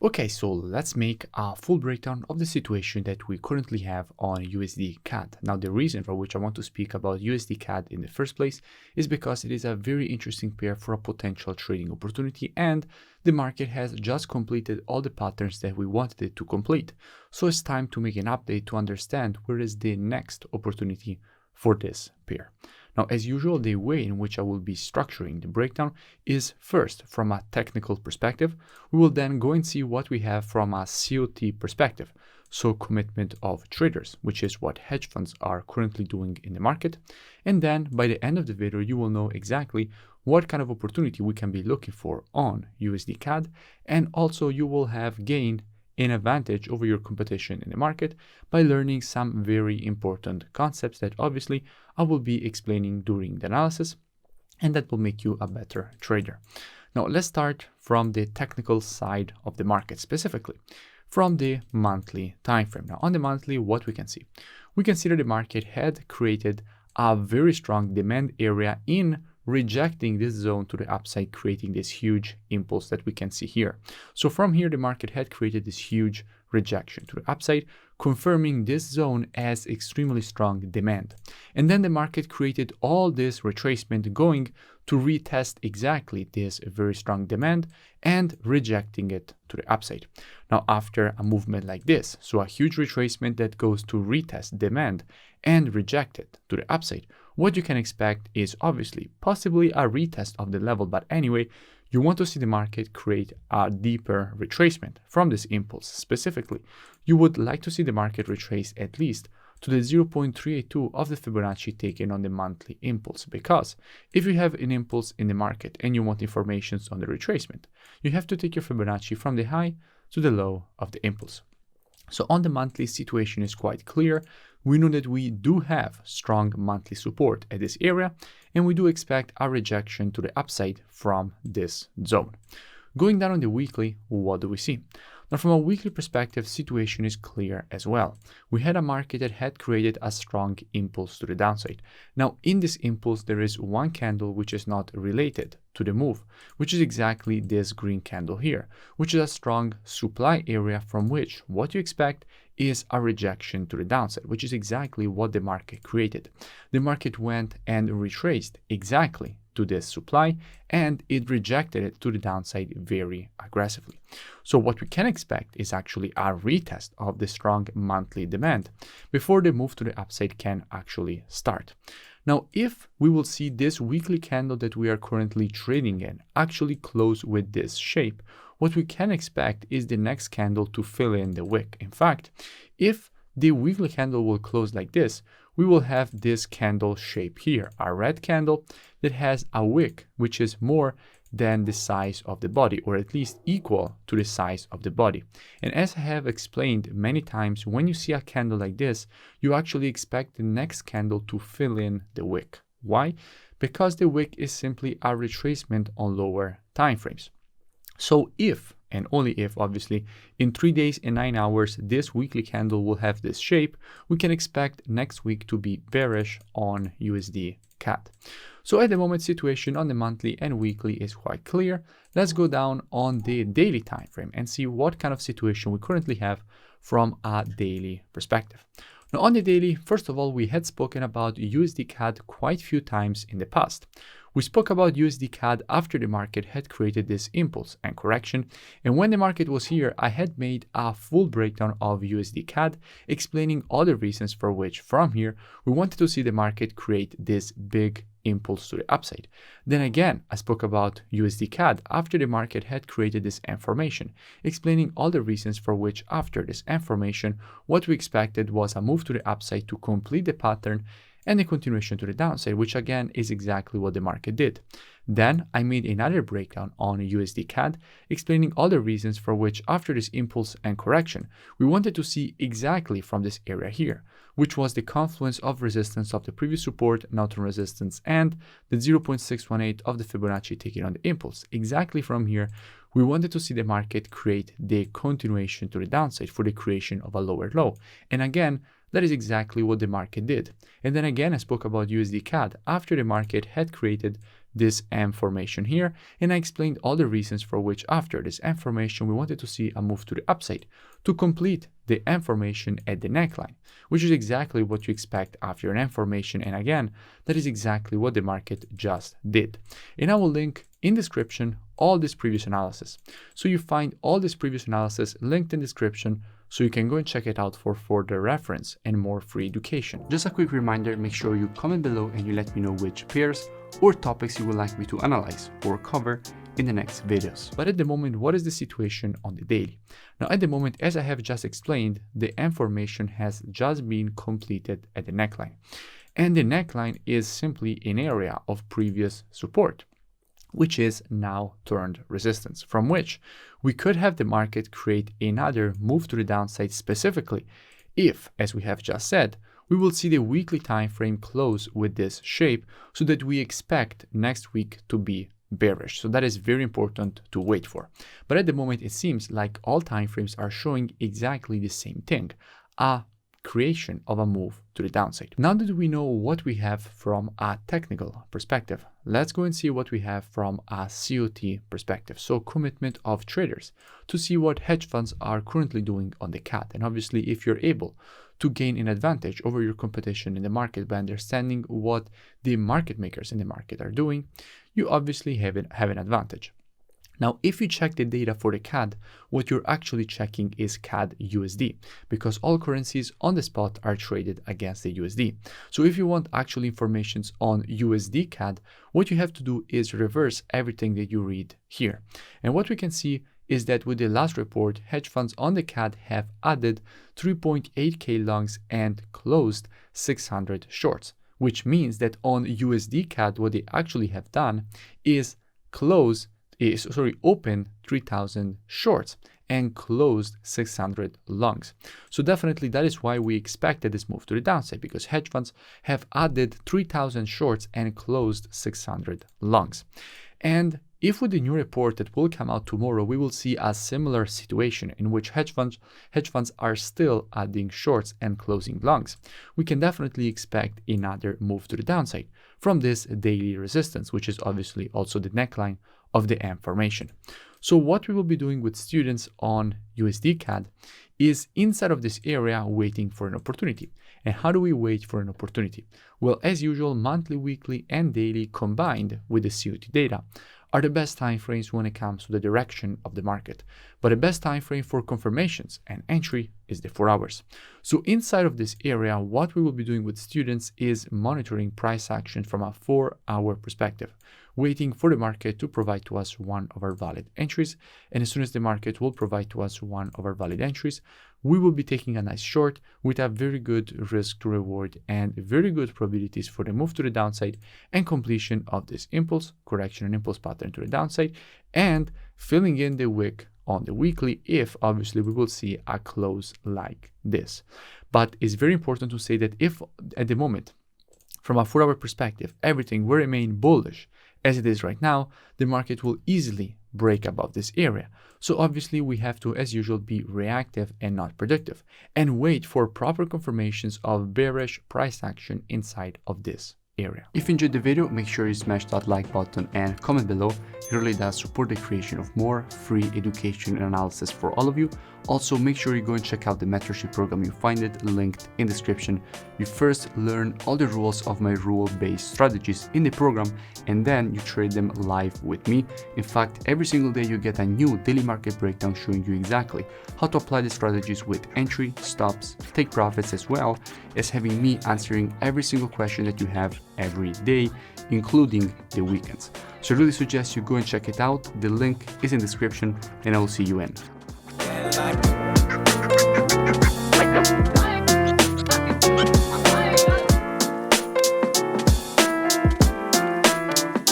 Okay, so let's make a full breakdown of the situation that we currently have on USD CAD. Now, the reason for which I want to speak about USD CAD in the first place is because it is a very interesting pair for a potential trading opportunity, and the market has just completed all the patterns that we wanted it to complete. So it's time to make an update to understand where is the next opportunity for this pair. Now, as usual, the way in which I will be structuring the breakdown is first from a technical perspective. We will then go and see what we have from a COT perspective, so commitment of traders, which is what hedge funds are currently doing in the market. And then by the end of the video, you will know exactly what kind of opportunity we can be looking for on USD CAD, and also you will have gained an advantage over your competition in the market by learning some very important concepts that obviously I will be explaining during the analysis, and that will make you a better trader. Now let's start from the technical side of the market, specifically from the monthly time frame. Now on the monthly, what we can see that the market had created a very strong demand area in rejecting this zone to the upside, creating this huge impulse that we can see here. So from here, the market had created this huge rejection to the upside, confirming this zone as extremely strong demand. And then the market created all this retracement going to retest exactly this very strong demand and rejecting it to the upside. Now, after a movement like this, so a huge retracement that goes to retest demand and reject it to the upside, what you can expect is obviously possibly a retest of the level, but anyway, you want to see the market create a deeper retracement from this impulse. Specifically, you would like to see the market retrace at least to the 0.382 of the Fibonacci taken on the monthly impulse, because if you have an impulse in the market and you want information on the retracement, you have to take your Fibonacci from the high to the low of the impulse. So on the monthly, situation is quite clear. We know that we do have strong monthly support at this area, and we do expect a rejection to the upside from this zone. Going down on the weekly, what do we see? Now, from a weekly perspective, situation is clear as well. We had a market that had created a strong impulse to the downside. Now, in this impulse, there is one candle which is not related to the move, which is exactly this green candle here, which is a strong supply area from which what you expect is a rejection to the downside, which is exactly what the market created. The market went and retraced exactly to this supply, and it rejected it to the downside very aggressively. So what we can expect is actually a retest of the strong monthly demand before the move to the upside can actually start. Now, if we will see this weekly candle that we are currently trading in actually close with this shape, what we can expect is the next candle to fill in the wick. In fact, if the weekly candle will close like this, we will have this candle shape here, a red candle that has a wick which is more than the size of the body, or at least equal to the size of the body. And as I have explained many times, when you see a candle like this, you actually expect the next candle to fill in the wick. Why? Because the wick is simply a retracement on lower time frames. So if, and only if obviously, in 3 days and 9 hours, this weekly candle will have this shape, we can expect next week to be bearish on USD CAD. So at the moment, situation on the monthly and weekly is quite clear. Let's go down on the daily time frame and see what kind of situation we currently have from a daily perspective. Now on the daily, first of all, we had spoken about USD CAD quite a few times in the past. We spoke about USD CAD after the market had created this impulse and correction, and when the market was here, I had made a full breakdown of USD CAD, explaining all the reasons for which from here we wanted to see the market create this big impulse to the upside. Then again, I spoke about USD CAD after the market had created this information, explaining all the reasons for which after this information, what we expected was a move to the upside to complete the pattern and a continuation to the downside, which again is exactly what the market did. Then I made another breakdown on USD CAD, explaining all the reasons for which after this impulse and correction, we wanted to see exactly from this area here, which was the confluence of resistance of the previous support, Norton resistance, and the 0.618 of the Fibonacci taken on the impulse. Exactly from here, we wanted to see the market create the continuation to the downside for the creation of a lower low. And again, that is exactly what the market did. And then again, I spoke about USD CAD after the market had created this M formation here, and I explained all the reasons for which after this M formation we wanted to see a move to the upside to complete the M formation at the neckline, which is exactly what you expect after an M formation, and again, that is exactly what the market just did. And I will link in description all this previous analysis. So you find all this previous analysis linked in description, so you can go and check it out for further reference and more free education. Just a quick reminder, make sure you comment below and you let me know which pairs or topics you would like me to analyze or cover in the next videos. But at the moment, what is the situation on the daily? Now, at the moment, as I have just explained, the M formation has just been completed at the neckline. And the neckline is simply an area of previous support, which is now turned resistance, from which we could have the market create another move to the downside, specifically if, as we have just said, we will see the weekly time frame close with this shape, so that we expect next week to be bearish. So that is very important to wait for. But at the moment, it seems like all time frames are showing exactly the same thing, a creation of a move to the downside. Now that we know what we have from a technical perspective, let's go and see what we have from a COT perspective, so commitment of traders, to see what hedge funds are currently doing on the CAD. And obviously, if you're able to gain an advantage over your competition in the market by understanding what the market makers in the market are doing, you obviously have an advantage. Now, if you check the data for the CAD, what you're actually checking is CAD USD, because all currencies on the spot are traded against the USD. So if you want actual information on USD CAD, what you have to do is reverse everything that you read here. And what we can see is that with the last report, hedge funds on the CAD have added 3.8k longs and closed 600 shorts, which means that on USD CAD, what they actually have done is open 3,000 shorts and closed 600 longs. So definitely that is why we expected this move to the downside, because hedge funds have added 3,000 shorts and closed 600 longs. And if with the new report that will come out tomorrow, we will see a similar situation in which hedge funds are still adding shorts and closing longs, we can definitely expect another move to the downside from this daily resistance, which is obviously also the neckline of the M formation. So what we will be doing with students on USD CAD is inside of this area waiting for an opportunity. And how do we wait for an opportunity? Well, as usual, monthly, weekly, and daily combined with the COT data are the best time frames when it comes to the direction of the market. But the best time frame for confirmations and entry is the 4 hours. So inside of this area, what we will be doing with students is monitoring price action from a 4-hour perspective, waiting for the market to provide to us one of our valid entries. And as soon as the market will provide to us one of our valid entries, we will be taking a nice short with a very good risk to reward and very good probabilities for the move to the downside and completion of this impulse, correction and impulse pattern to the downside, and filling in the wick on the weekly if obviously we will see a close like this. But it's very important to say that if at the moment, from a 4-hour perspective, everything will remain bullish as it is right now, the market will easily break above this area. So obviously we have to, as usual, be reactive and not predictive, and wait for proper confirmations of bearish price action inside of this area. If you enjoyed the video, make sure you smash that like button and comment below. It really does support the creation of more free education and analysis for all of you. Also, make sure you go and check out the mentorship program. You find it linked in the description. You first learn all the rules of my rule-based strategies in the program, and then you trade them live with me. In fact, every single day you get a new daily market breakdown showing you exactly how to apply the strategies with entry, stops, take profits, as well as having me answering every single question that you have every day, including the weekends. So I really suggest you go and check it out. The link is in the description, and I will see you in.